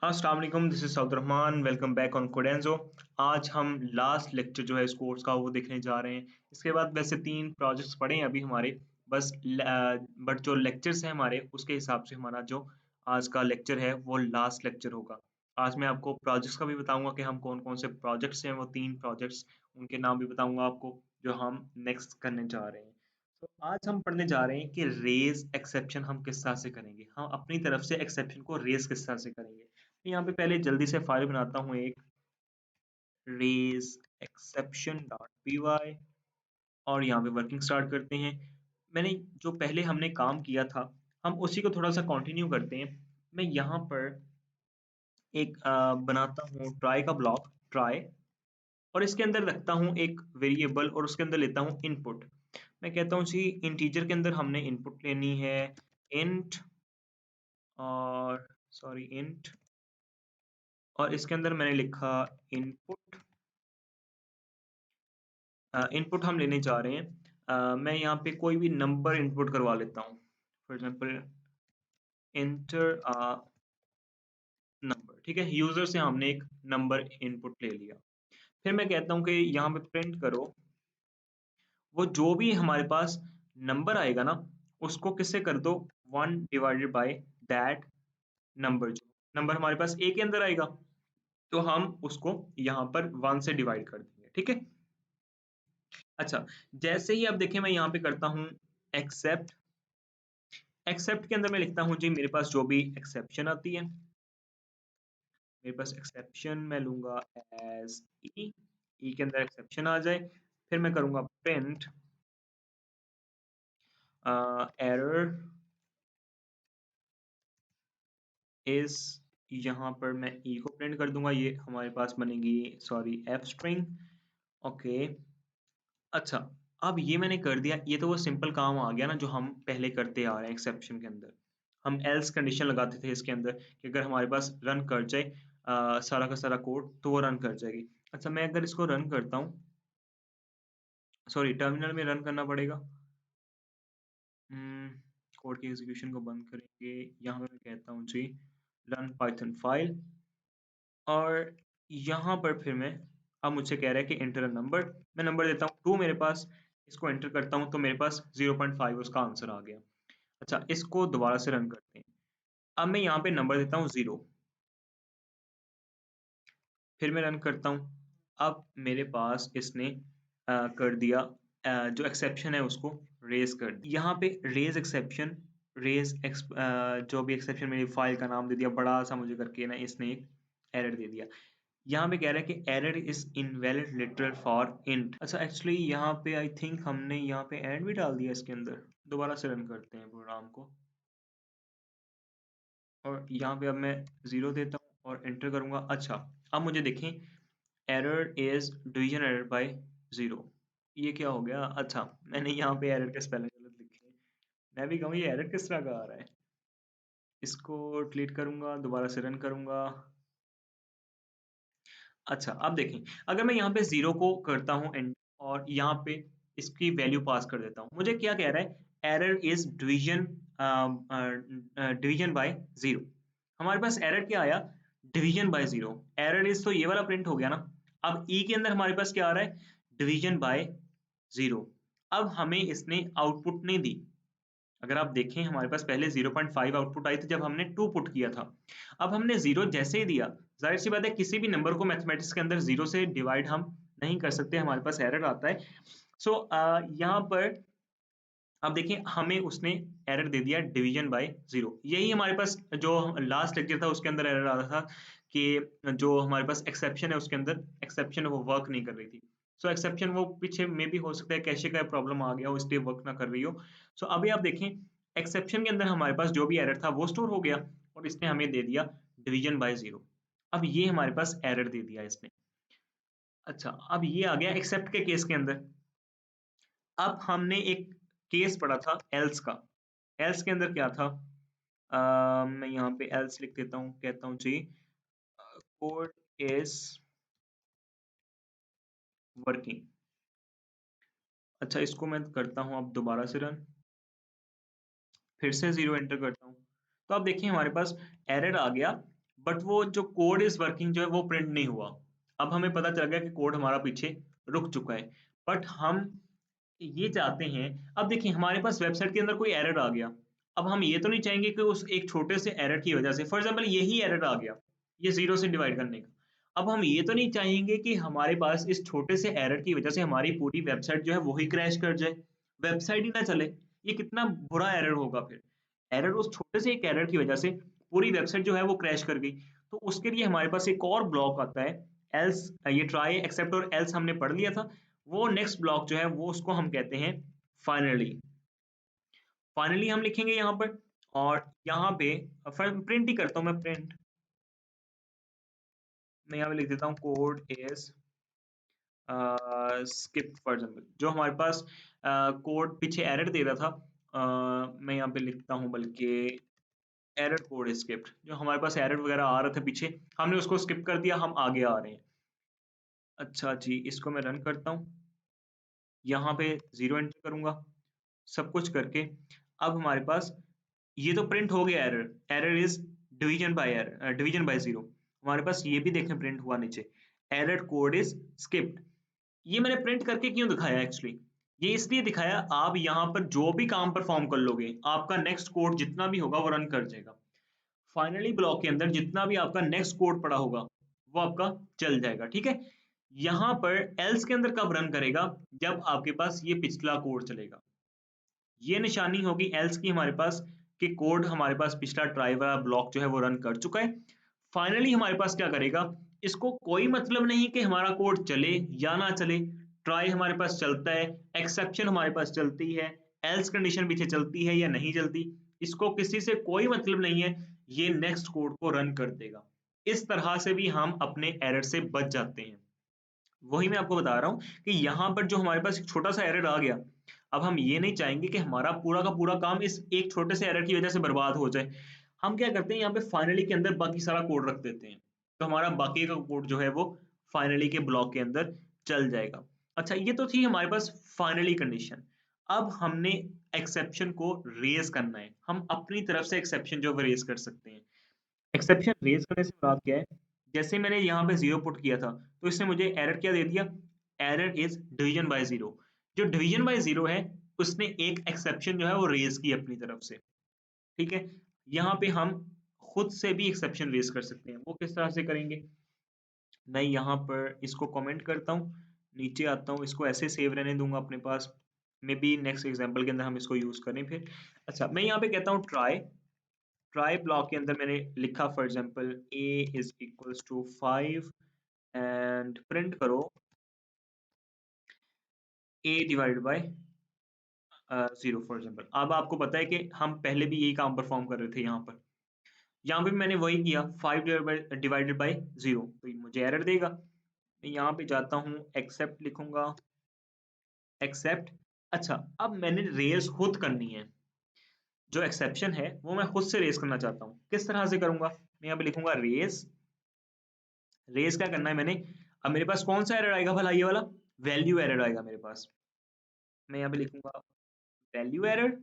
अस्सलाम वालेकुम, this is Saud Rahman. Welcome back on Codenjo. आज हम लास्ट लेक्चर जो है इस कोर्स का वो देखने जा रहे हैं। इसके बाद वैसे 3 प्रोजेक्ट्स पड़े हैं अभी हमारे, बस बट जो लेक्चर्स हैं हमारे उसके हिसाब से हमारा जो आज का लेक्चर है वो लास्ट लेक्चर होगा। आज मैं आपको प्रोजेक्ट्स का भी बताऊंगा कि हम कौन-कौन से प्रोजेक्ट्स हैं, वो 3 प्रोजेक्ट्स उनके नाम भी बताऊंगा आपको जो हम नेक्स्ट करने जा रहे हैं। तो आज हम पढ़ने जा रहे हैं कि रेज़ एक्सेप्शन हम किस तरह से करेंगे। हम अपनी तरफ से एक्सेप्शन को रेज़ किस तरह से करेंगे। यहाँ पे पहले जल्दी से फाइल बनाता हूँ एक raise exception dot P Y और यहाँ पे वर्किंग स्टार्ट करते हैं। मैंने जो पहले हमने काम किया था हम उसी को थोड़ा सा कंटिन्यू करते हैं। मैं यहाँ पर एक बनाता हूँ ट्राई का ब्लॉक ट्राई, और इसके अंदर रखता हूँ एक वेरिएबल और उसके अंदर लेता हूँ इनपुट। मैं कहता हूँ जी इंटीजर के अंदर हमने इनपुट लेनी है इंट, और सॉरी इंट, और इसके अंदर मैंने लिखा इनपुट। इनपुट हम लेने जा रहे हैं। मैं यहाँ पे कोई भी नंबर इनपुट करवा लेता हूँ। फॉर एग्जांपल एंटर नंबर, ठीक है। यूजर से हमने एक नंबर इनपुट ले लिया। फिर मैं कहता हूँ कि यहाँ पे प्रिंट करो वो जो भी हमारे पास नंबर आएगा ना उसको किससे कर दो 1 डिवाइडेड बाय दैट नंबर। जो नंबर हमारे पास ए के अंदर आएगा तो हम उसको यहाँ पर 1 से डिवाइड कर देंगे, ठीक है। अच्छा, जैसे ही अब देखें मैं यहाँ पे करता हूँ एक्सेप्ट। एक्सेप्ट के अंदर मैं लिखता हूँ जी मेरे पास जो भी एक्सेप्शन आती है, मेरे पास एक्सेप्शन मैं लूंगा एज ई। ई के अंदर एक्सेप्शन आ जाए फिर मैं करूंगा प्रिंट एरर इज, यहाँ पर मैं ई को प्रिंट कर दूंगा। ये हमारे पास बनेगी सॉरी एफ स्ट्रिंग। ओके, अच्छा, अब ये मैंने कर दिया। ये तो वो सिंपल काम आ गया ना जो हम पहले करते आ रहे हैं एक्सेप्शन के अंदर। हम एल्स कंडीशन लगाते थे इसके अंदर कि अगर हमारे पास रन कर जाए सारा का सारा कोड तो वो रन कर जाएगी। अच्छा, मैं अगर इसको रन करता हूँ, सॉरी टर्मिनल में रन करना पड़ेगा। कोड के एग्जीक्यूशन को बंद करेंगे। यहाँ पे मैं कहता हूँ जी रन पाइथन फाइल, और यहाँ पर फिर मैं अब मुझसे कह रहा है कि एंटर अ नंबर। मैं नंबर देता हूँ 2 मेरे पास। इसको एंटर करता हूँ तो मेरे पास 0.5 उसका आंसर आ गया। अच्छा, इसको दोबारा से रन करते हैं। अब मैं यहाँ पे नंबर देता हूँ 0, फिर मैं रन करता हूँ। अब मेरे पास इसने कर दिया जो एक्सेप्शन है उसको रेज कर दिया। यहाँ पे रेज एक्सेप्शन, जो भी एक्सेप्शन मेरी फाइल का नाम दे दिया बड़ा सा मुझे करके ना, इसने एक एरर दे दिया। यहाँ पे कह रहा है कि error is invalid literal for int. अच्छा, एक्चुअली यहाँ पे आई थिंक हमने यहाँ पे एंड भी डाल दिया इसके अंदर। दोबारा से रन करते हैं प्रोग्राम को, और यहाँ पे अब मैं 0 देता हूँ और एंटर करूंगा। अच्छा, अब मुझे देखें error is division error bye 0। ये क्या हो गया? अच्छा, मैंने यहाँ पे एरर के स्पेलिंग गलत लिखे हैं। मैं भी कहूँ ये एरर किस तरह का आ रहा है। इसको डिलीट करूंगा, दोबारा से रन करूंगा। अच्छा, अब देखें अगर मैं यहाँ पे 0 को करता हूँ एंड और यहाँ पे इसकी वैल्यू पास कर देता हूँ, मुझे क्या कह रहा है? Error is division division bye 0। हमारे पास एरर क्या आया? Division bye 0। एरर इज तो ये वाला प्रिंट हो गया ना। अब ई के अंदर हमारे पास क्या आ रहा है? Division bye 0। अब हमें इसने आउटपुट नहीं दी। अगर आप देखें हमारे पास पहले 0.5 आउटपुट आई थी जब हमने 2 पुट किया था। अब हमने 0 जैसे ही दिया, जाहिर सी बात है किसी भी नंबर को मैथमेटिक्स के अंदर 0 से डिवाइड हम नहीं कर सकते, हमारे पास एरर आता है। सो यहाँ पर अब देखिए हमें उसने एरर दे दिया डिवीजन बाय 0। यही हमारे पास जो लास्ट लेक्चर था उसके अंदर एरर आ रहा था कि जो हमारे पास एक्सेप्शन है उसके अंदर एक्सेप्शन वो वर्क नहीं कर रही थी। सो एक्सेप्शन वो पीछे में भी हो सकता है कैशे का प्रॉब्लम आ गया हो इसलिए वर्क ना कर रही हो। सो अभी आप देखें एक्सेप्शन के अंदर हमारे पास जो भी एरर था वो स्टोर हो गया और इसने हमें दे दिया डिवीजन बाय 0। अब ये हमारे पास एरर दे दिया इसने। अच्छा, अब ये आ गया एक्सेप्ट के केस के अंदर। अब हमने एक केस पढ़ा था एल्स का। एल्स के अंदर क्या था? मैं यहाँ पे एल्स लिख देता हूँ, कहता हूँ जी कोड इज वर्किंग। अच्छा, इसको मैं करता हूँ अब दोबारा से रन, फिर से 0 एंटर करता हूँ। तो आप देखिए हमारे पास एरर आ गया बट वो जो कोड इज वर्किंग जो है वो प्रिंट नहीं हुआ। अब हमें पता चल गया कि कोड हमारा पीछे रुक चुका है, बट हम ये चाहते हैं। अब देखिए हमारे पास वेबसाइट के अंदर कोई एरर आ गया। अब हम ये तो नहीं चाहेंगे कि उस एक छोटे से एरर की वजह से, फॉर एग्जांपल यही एरर आ गया, ये जीरो से डिवाइड करने का। अब हम ये तो नहीं चाहेंगे कि हमारे पास इस छोटे से एरर की वजह से हमारी पूरी वेबसाइट जो है वो ही क्रैश कर जाए, वेबसाइट ही ना चले। ये कितना बुरा एरर होगा फिर। एरर, उस छोटे से एक एरर की वजह से पूरी वेबसाइट जो है वो क्रैश कर गई। तो उसके लिए हमारे पास एक और ब्लॉक आता है, एल्स। ये ट्राई, एक्सेप्ट और एल्स हमने पढ़ लिया था। वो नेक्स्ट ब्लॉक जो है वो उसको हम कहते हैं फाइनली। फाइनली हम लिखेंगे यहाँ पर, और यहाँ पे प्रिंट ही करता हूँ मैं, प्रिंट। मैं यहाँ पे लिख देता हूँ code is skip, for example जो हमारे पास कोड पीछे एरर दे रहा था। मैं यहाँ पे लिखता हूँ बल्कि एरर कोड स्किप्ट, जो हमारे पास एरर वगैरह आ रहे थे पीछे, हमने उसको स्किप कर दिया, हम आगे आ रहे हैं। अच्छा जी, इसको मैं रन करता हूँ, यहाँ पे 0 एंटर करूंगा, सब कुछ करके। अब हमारे पास ये तो प्रिंट हो गया error, error is division bye error, division bye 0। हमारे पास ये भी देखें प्रिंट हुआ नीचे, एरर कोड इज स्किप्ड। ये मैंने प्रिंट करके क्यों दिखाया एक्चुअली, ये इसलिए दिखाया, आप यहाँ पर जो भी काम परफॉर्म कर लोगे, आपका नेक्स्ट कोड जितना भी होगा वो रन कर जाएगा। फाइनली ब्लॉक के अंदर जितना भी आपका नेक्स्ट कोड पड़ा होगा वो आपका चल जाएगा, ठीक है। यहाँ पर एल्स के अंदर कब रन करेगा, जब आपके पास ये पिछला कोड चलेगा, ये निशानी होगी एल्स की हमारे पास, कि कोड हमारे पास पिछला ट्राई वाला ब्लॉक जो है वो रन कर चुका है। फाइनली हमारे पास क्या करेगा, इसको कोई मतलब नहीं कि हमारा कोड चले या ना चले, ट्राई हमारे पास चलता है, एक्सेप्शन हमारे पास चलती है, एल्स कंडीशन पीछे चलती है या नहीं चलती, इसको किसी से कोई मतलब नहीं है, ये नेक्स्ट कोड को रन कर देगा। इस तरह से भी हम अपने एरर से बच जाते हैं। वही मैं आपको बता रहा हूँ कि यहाँ पर जो हमारे पास एक छोटा सा एरर आ गया, अब हम ये नहीं चाहेंगे कि हमारा पूरा का पूरा काम इस एक छोटे से एरर की वजह से बर्बाद हो जाए। हम क्या करते हैं, यहाँ पे फाइनली के अंदर बाकी सारा कोड रख देते हैं, तो हमारा बाकी का कोड जो है वो फाइनली के ब्लॉक के अंदर चल जाएगा। अच्छा, ये तो थी हमारे पास फाइनली कंडीशन। अब हमने एक्सेप्शन को रेज करना है, हम अपनी तरफ से एक्सेप्शन जो है रेज कर सकते हैं। एक्सेप्शन रेज करने से मुराद क्या है, जैसे मैंने यहाँ पे 0 पुट किया था, तो इसने मुझे एरर क्या दे दिया, एरर इज डिवीजन बाय 0। जो डिवीजन बाय 0 है, उसने एक एक्सेप्शन जो है वो रेज की अपनी तरफ से, ठीक है। यहाँ पे हम खुद से भी एक्सेप्शन रेज कर सकते हैं, वो किस तरह से करेंगे, मैं यहाँ पर इसको कमेंट करता हूँ, नीचे आता हूँ, इसको ऐसे सेव रहने दूंगा अपने पास, मे बी नेक्स्ट एग्जाम्पल के अंदर हम इसको यूज करें फिर। अच्छा, मैं यहाँ पे कहता हूँ ट्राई, ट्राई ब्लॉक के अंदर मैंने लिखा for example a is equals to 5 and print करो a divided by 0 for example. अब आपको पता है कि हम पहले भी यही काम परफॉर्म कर रहे थे, यहाँ पे भी मैंने वही किया, 5 डिवाइडेड बाय 0, तो ये मुझे एरर देगा। मैं यहाँ पे जाता हूँ, एक्सेप्ट लिखूंगा, एक्सेप्ट। अच्छा, अब मैंने रेज खुद करनी है, जो एक्सेप्शन है वो मैं खुद से रेज करना चाहता हूँ, किस तरह से करूंगा, मैं यहाँ पे लिखूंगा रेज। रेज क्या करना है मैंने, अब मेरे पास कौन सा एरर आएगा भला, ये वाला वैल्यू एरर आएगा मेरे पास। मैं यहाँ पे लिखूंगा वैल्यू एरर,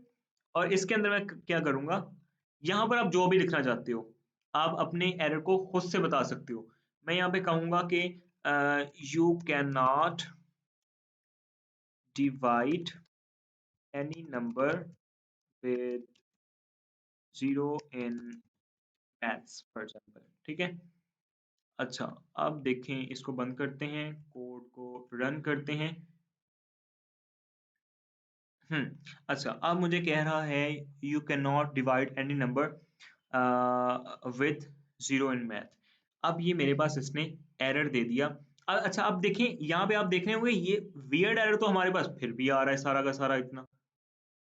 और इसके अंदर मैं क्या करूंगा, यहाँ पर आप जो भी लिखना चाहते हो, आप अपने एरर को खुद से बता सकते हो। मैं यहाँ पे कहूंगा कि you can not divide any number with 0 in maths for example, ठीक है। अच्छा, अब देखें, इसको बंद करते हैं, कोड को रन करते हैं। अच्छा, अब मुझे कह रहा है you can not divide any number with 0 in math. अब ये मेरे पास इसने एरर दे दिया। अच्छा, अब देखें, यहाँ पे आप देख रहे होंगे ये वियर्ड एरर तो हमारे पास फिर भी आ रहा है सारा का सारा इतना,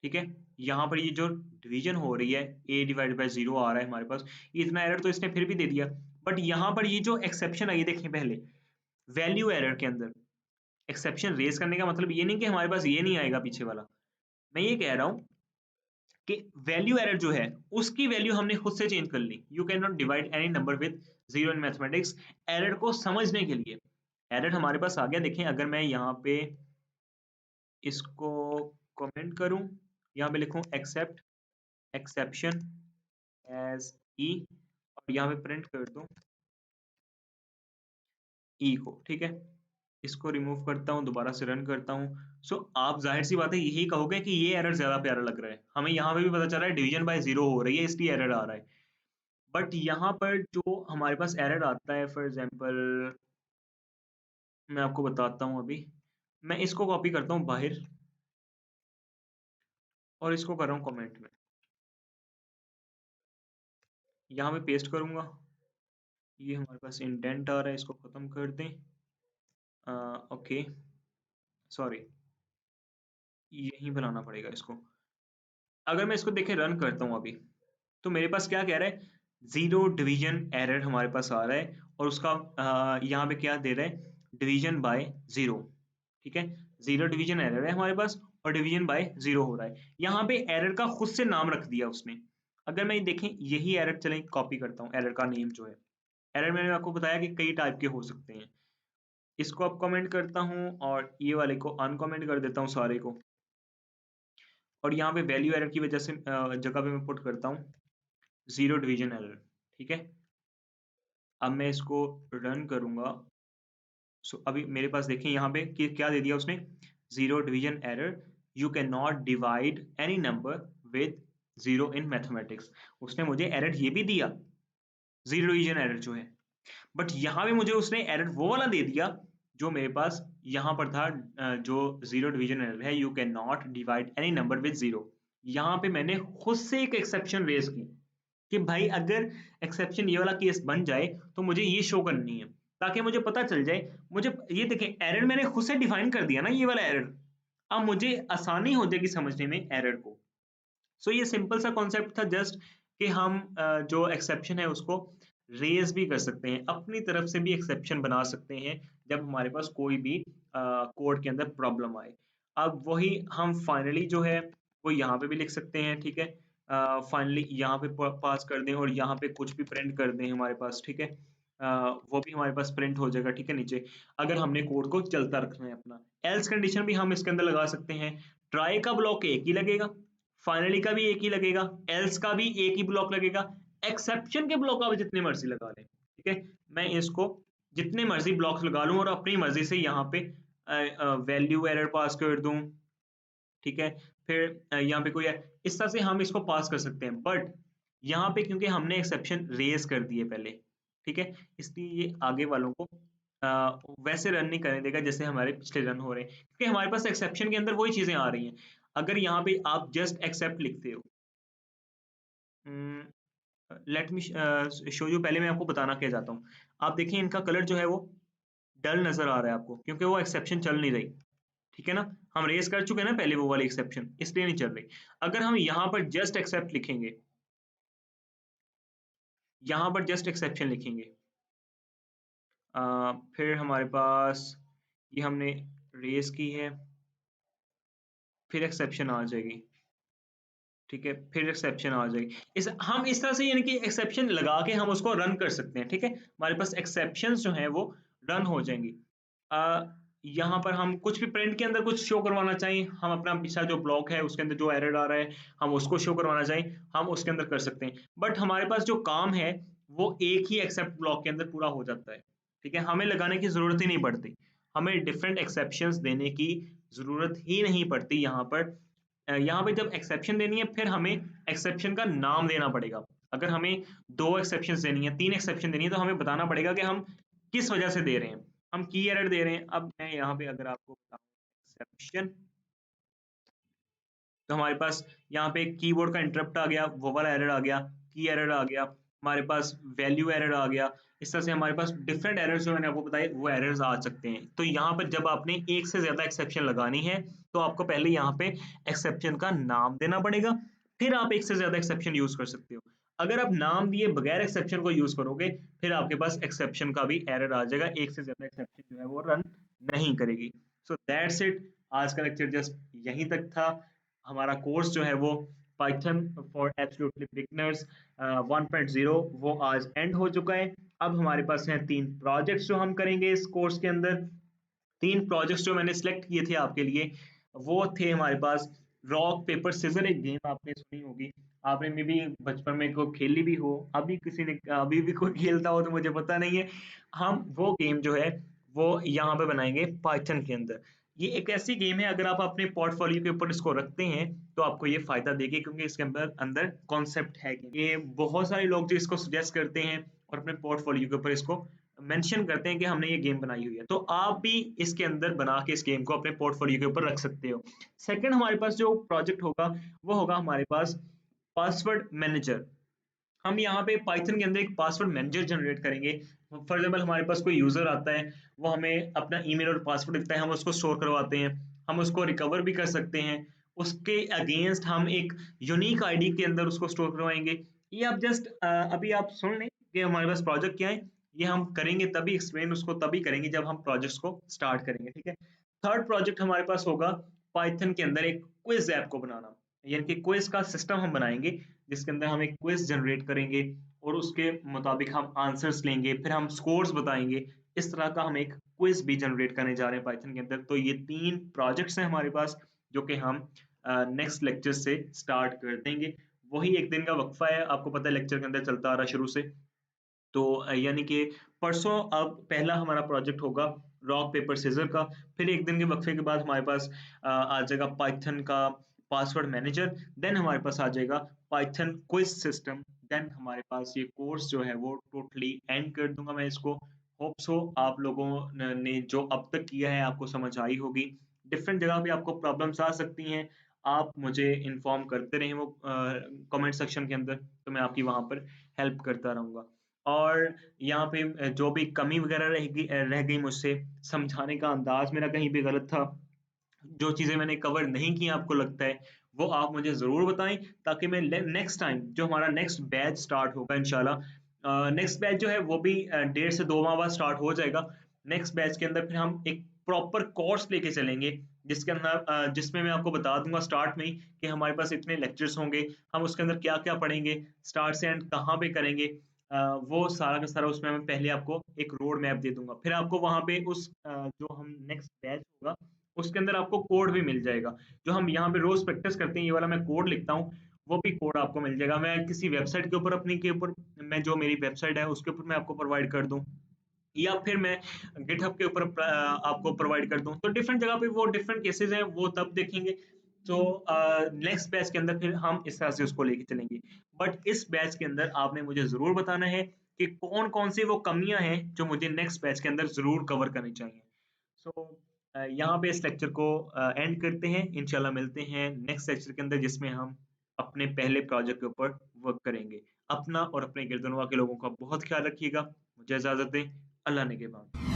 ठीक है। यहाँ पर ये जो डिवीजन हो रही है, a डिवाइड बाय 0 आ रहा है हमारे पास, ये इतना एरर तो इसने फिर भी दे दिया। बट यहाँ पर ये जो एक्सेप्शन आई, देखें पहले वैल्यू एरर के अंदर एक्सेप्शन रेज करने का मतलब ये नहीं कि हमारे पास ये नहीं आएगा पीछे वाला। मैं ये कह रहा हूँ कि वैल्यू एरर जो है उसकी वैल्यू हमने खुद से चेंज कर ली। You can not divide any number with 0 in mathematics. Error को समझने के लिए एरर हमारे पास आ गया। देखें, अगर मैं यहाँ पे इसको कमेंट करूं, यहाँ पे लिखूं एक्सेप्ट एक्सेप्शन एज ई, और यहाँ पे प्रिंट कर दूं ई को, ठीक है। इसको रिमूव करता हूँ, दोबारा से रन करता हूँ। सो आप जाहिर सी बात है यही कहोगे कि ये एरर ज्यादा प्यारा लग रहा है। हमें यहाँ पे भी पता चल रहा है डिवीजन बाय 0 हो रही है, इसलिए एरर आ रहा है। बट यहाँ पर जो हमारे पास एरर आता है, फॉर एग्जाम्पल मैं आपको बताता हूँ अभी। मैं इसको कॉपी करता हूँ बाहर और इसको कर रहा हूँ कमेंट में, यहाँ पे पेस्ट करूंगा। ये हमारे पास इंडेंट आ रहा है, इसको खत्म कर दें। ओके, सॉरी, यहीं बनाना पड़ेगा इसको। अगर मैं इसको देखे रन करता हूँ अभी, तो मेरे पास क्या कह रहा है, 0 डिवीजन एरर हमारे पास आ रहा है। और उसका यहाँ पे क्या दे रहा है, डिवीजन बाय 0, ठीक है। 0 डिवीजन एरर है हमारे पास और डिवीजन बाय 0 हो रहा है। यहाँ पे एरर का खुद से नाम रख दिया उसने। अगर मैं देखें यही एरर, चलें कॉपी करता हूँ एरर का नेम जो है। एरर मैंने आपको बताया कि कई टाइप के हो सकते हैं। इसको अब कमेंट करता हूँ और ये वाले को अनकमेंट कर देता हूँ सारे को। और यहाँ पे वैल्यू एरर की वजह से जगह पे मैं पुट करता हूँ 0 डिवीजन एरर, ठीक है। अब मैं इसको रन करूंगा। सो अभी मेरे पास देखें यहाँ पे कि क्या दे दिया उसने, 0 division error, you can not divide any number with 0 in mathematics. उसने मुझे एरर ये भी दिया, 0 डिवीजन एरर जो है। बट यहाँ पे मुझे उसने एरर वो वाला दे दिया जो मेरे पास यहाँ पर था, जो 0 डिवीजन एरर है, you can not divide any number with 0। यहाँ पे मैंने खुद से एक एक्सेप्शन रेज की कि भाई अगर एक्सेप्शन ये वाला केस बन जाए तो मुझे ये शो करनी है, ताकि मुझे पता चल जाए। मुझे ये देखें, एरर मैंने खुद से डिफाइन कर दिया ना ये वाला एरर। अब मुझे आसानी हो जाएगी समझने में एरर को। सो ये सिंपल सा कॉन्सेप्ट था, जस्ट कि हम जो एक्सेप्शन है उसको रेज भी कर सकते हैं, अपनी तरफ से भी एक्सेप्शन बना सकते हैं जब हमारे पास कोई भी कोड के अंदर प्रॉब्लम आए। अब वही हम फाइनली जो है वो यहाँ पे भी लिख सकते हैं, ठीक है। फाइनली यहाँ पे पास कर दें और यहाँ पे कुछ भी प्रिंट कर दें हमारे पास, ठीक है। वो भी हमारे पास प्रिंट हो जाएगा, ठीक है, नीचे। अगर हमने कोड को चलता रखना है अपना, एल्स कंडीशन भी हम इसके अंदर लगा सकते हैं। ट्राई का ब्लॉक एक ही लगेगा, फाइनली का भी एक ही लगेगा, एल्स का भी एक ही ब्लॉक लगेगा, एक्सेप्शन के ब्लॉक आप जितने मर्जी लगा लें, ठीक है। मैं इसको जितने मर्जी ब्लॉक्स लगा लूं और अपनी मर्जी से यहाँ पे वैल्यू एरर पास कर दूं, ठीक है। फिर यहाँ पे कोई है, इस तरह से हम इसको पास कर सकते हैं। बट यहाँ पे क्योंकि हमने एक्सेप्शन रेज कर दिए पहले, ठीक है, इसलिए ये आगे वालों को वैसे रन नहीं करने देगा जैसे हमारे पिछले रन हो रहे हैं, क्योंकि हमारे पास एक्सेप्शन के अंदर वही चीजें आ रही हैं। अगर यहाँ पे आप जस्ट एक्सेप्ट लिखते हो, लेट मी शो यू, पहले मैं आपको बताना क्या चाहता हूँ। आप देखिए इनका कलर जो है वो डल नजर आ रहा है आपको, क्योंकि वो एक्सेप्शन चल नहीं रही, ठीक है ना। हम रेस कर चुके हैं ना पहले वो वाली एक्सेप्शन, इसलिए नहीं चल रही। अगर हम यहाँ पर जस्ट एक्सेप्ट लिखेंगे, यहाँ पर जस्ट एक्सेप्शन लिखेंगे, फिर हमारे पास ये हमने रेस की है, फिर एक्सेप्शन आ जाएगी, ठीक है, फिर एक्सेप्शन आ जाएगी। हम इस तरह से यानी कि एक्सेप्शन लगा के हम उसको रन कर सकते हैं, ठीक है। हमारे पास एक्सेप्शंस जो हैं वो रन हो जाएंगी। यहाँ पर हम कुछ भी प्रिंट के अंदर कुछ शो करवाना चाहिए, हम अपना पिछला जो ब्लॉक है उसके अंदर जो एरर आ रहा है हम उसको शो करवाना चाहिए, हम उसके अंदर कर सकते हैं। बट हमारे पास जो काम है वो एक ही एक्सेप्ट ब्लॉक के अंदर पूरा हो जाता है, ठीक है। हमें लगाने की जरूरत ही नहीं पड़ती, हमें डिफरेंट एक्सेप्शंस देने की जरूरत ही नहीं पड़ती। यहाँ पे जब एक्सेप्शन देनी है फिर हमें एक्सेप्शन का नाम देना पड़ेगा। अगर हमें 2 एक्सेप्शन देनी है, 3 एक्सेप्शन देनी है, तो हमें बताना पड़ेगा कि हम किस वजह से दे रहे हैं, हम की एरर दे रहे हैं। अब मैं यहाँ पे अगर आपको बताऊं एक्सेप्शन, तो हमारे पास यहाँ पे कीबोर्ड का इंटरप्ट आ गया, वो वाला एरर आ गया, की एरर आ गया, हमारे पास वैल्यू एरर आ गया। इस तरह से हमारे पास डिफरेंट एरर्स जो मैंने आपको बताए वो एरर्स आ सकते हैं। तो यहाँ पर जब आपने एक से ज्यादा एक्सेप्शन लगानी है तो आपको पहले यहाँ पे एक्सेप्शन का नाम देना पड़ेगा, फिर आप एक से ज्यादा एक्सेप्शन यूज कर सकते हो। अगर आप नाम दिए बगैर एक्सेप्शन को यूज करोगे फिर आपके पास एक्सेप्शन का भी एरर आ जाएगा, एक से ज्यादा एक्सेप्शन जो है वो रन नहीं करेगी। सो दैट्स इट, आज का लेक्चर जस्ट यहीं तक था। हमारा कोर्स जो है वो पाइथन फॉर एब्सोल्युटली बिगिनर्स 1.0 वो आज एंड हो चुका है। अब हमारे पास हैं 3 प्रोजेक्ट्स जो हम करेंगे इस कोर्स के अंदर। 3 प्रोजेक्ट्स जो मैंने सिलेक्ट किए थे आपके लिए वो थे हमारे पास रॉक पेपर सिजर एक गेम आपने सुनी होगी, आपने मे बी बचपन में को खेली भी हो, अभी किसी ने अभी भी कोई खेलता हो तो मुझे पता नहीं है। हम वो गेम जो है वो यहाँ पे बनाएंगे पाइथन के अंदर। ये एक ऐसी गेम है, अगर आप अपने पोर्टफोलियो के ऊपर इसको रखते हैं तो आपको ये फायदा देगी, क्योंकि इसके अंदर अंदर कॉन्सेप्ट है। ये बहुत सारे लोग जो इसको सजेस्ट करते हैं और अपने पोर्टफोलियो के ऊपर इसको मेंशन करते हैं कि हमने ये गेम बनाई हुई है, तो आप भी इसके अंदर बना के इस गेम को अपने पोर्टफोलियो के ऊपर रख सकते हो। सेकंड हमारे पास जो प्रोजेक्ट होगा वो होगा हमारे पास पासवर्ड मैनेजर। हम यहाँ पे पाइथन के अंदर एक पासवर्ड मैनेजर जनरेट करेंगे। फॉर एग्जाम्पल हमारे पास कोई यूजर आता है, वो हमें अपना ईमेल और पासवर्ड देता है, हम उसको स्टोर करवाते हैं, हम उसको रिकवर भी कर सकते हैं। उसके अगेंस्ट हम एक यूनिक आईडी के अंदर उसको स्टोर करवाएंगे। ये आप जस्ट अभी आप सुन लें कि हमारे पास प्रोजेक्ट क्या है। ये हम करेंगे तभी, एक्सप्लेन उसको तभी करेंगे जब हम प्रोजेक्ट्स को स्टार्ट करेंगे, ठीक है। थर्ड प्रोजेक्ट हमारे पास होगा पाइथन के अंदर एक क्विज ऐप को बनाना, यानी कि क्विज का सिस्टम हम बनाएंगे जिसके अंदर हम एक क्विज जनरेट करेंगे और उसके मुताबिक हम आंसर्स लेंगे, फिर हम स्कोर्स बताएंगे। इस तरह का हम एक क्विज भी जनरेट करने जा रहे हैं पाइथन के अंदर। तो ये 3 प्रोजेक्ट्स हैं हमारे पास जो कि हम नेक्स्ट लेक्चर से स्टार्ट कर देंगे। वही 1 दिन का वक्फा है, आपको पता है लेक्चर के अंदर चलता आ रहा है शुरू से। तो यानी कि परसों अब पहला हमारा प्रोजेक्ट होगा रॉक पेपर सीजर का, फिर 1 दिन के वक्फे के बाद हमारे पास आ जाएगा पाइथन का पासवर्ड मैनेजर, देन हमारे पास आ जाएगा पाइथन क्विज सिस्टम, देन हमारे पास ये कोर्स जो है वो टोटली एंड कर दूंगा मैं इसको। होप सो आप लोगों ने जो अब तक किया है आपको समझ आई होगी। डिफरेंट जगह पे आपको प्रॉब्लम्स आ सकती हैं, आप मुझे इन्फॉर्म करते रहें वो कमेंट सेक्शन के अंदर, तो मैं आपकी वहां पर हेल्प करता रहूंगा। और यहाँ पे जो भी कमी वगैरह रह गई मुझसे, समझाने का अंदाज मेरा कहीं पे गलत था, जो चीज़ें मैंने कवर नहीं की आपको लगता है, वो आप मुझे ज़रूर बताएँ, ताकि मैं ले नेक्स्ट टाइम जो हमारा नेक्स्ट बैच स्टार्ट होगा इंशाल्लाह, नेक्स्ट बैच जो है वो भी 1.5 से 2 माह बाद स्टार्ट हो जाएगा। नेक्स्ट बैच के अंदर फिर हम एक प्रॉपर कोर्स लेके चलेंगे, जिसके अंदर जिसमें मैं आपको बता दूँगा स्टार्ट में ही कि हमारे पास इतने लेक्चर्स होंगे, हम उसके अंदर क्या-क्या पढ़ेंगे, स्टार्ट से एंड कहाँ पे करेंगे। वो सारा का सारा उसमें मैं पहले आपको एक रोड मैप दे दूँगा। फिर आपको वहाँ पे जो हम नेक्स्ट बैच होगा उसके अंदर आपको कोड भी मिल जाएगा। जो हम यहाँ पे रोज़ प्रैक्टिस करते हैं, ये वाला मैं कोड लिखता हूँ, वो भी कोड आपको मिल जाएगा। मैं किसी वेबसाइट के ऊपर अपनी के ऊपर मैं जो मेरी वेबसाइट है उसके ऊपर मैं आपको प्रोवाइड कर दूँ, या फिर मैं गिटहब के ऊपर आपको प्रोवाइड कर दूँ। तो डिफरेंट जगह पे वो डिफरेंट केसेज़ हैं, वो तब देखेंगे। तो नेक्स्ट बैच के अंदर फिर हम इस तरह से उसको लेके चलेंगे। बट इस बैच के अंदर आपने मुझे ज़रूर बताना है कि कौन-कौन सी वो कमियाँ हैं जो मुझे नेक्स्ट बैच के अंदर ज़रूर कवर करनी चाहिए। सो यहाँ पे इस लेक्चर को एंड करते हैं। इंशाल्लाह मिलते हैं नेक्स्ट लेक्चर के अंदर, जिसमें हम अपने पहले प्रोजेक्ट के ऊपर वर्क करेंगे। अपना और अपने गिरदनवा के लोगों का बहुत ख्याल रखिएगा। मुझे इजाज़त दें। अल्लाह ने के बाद।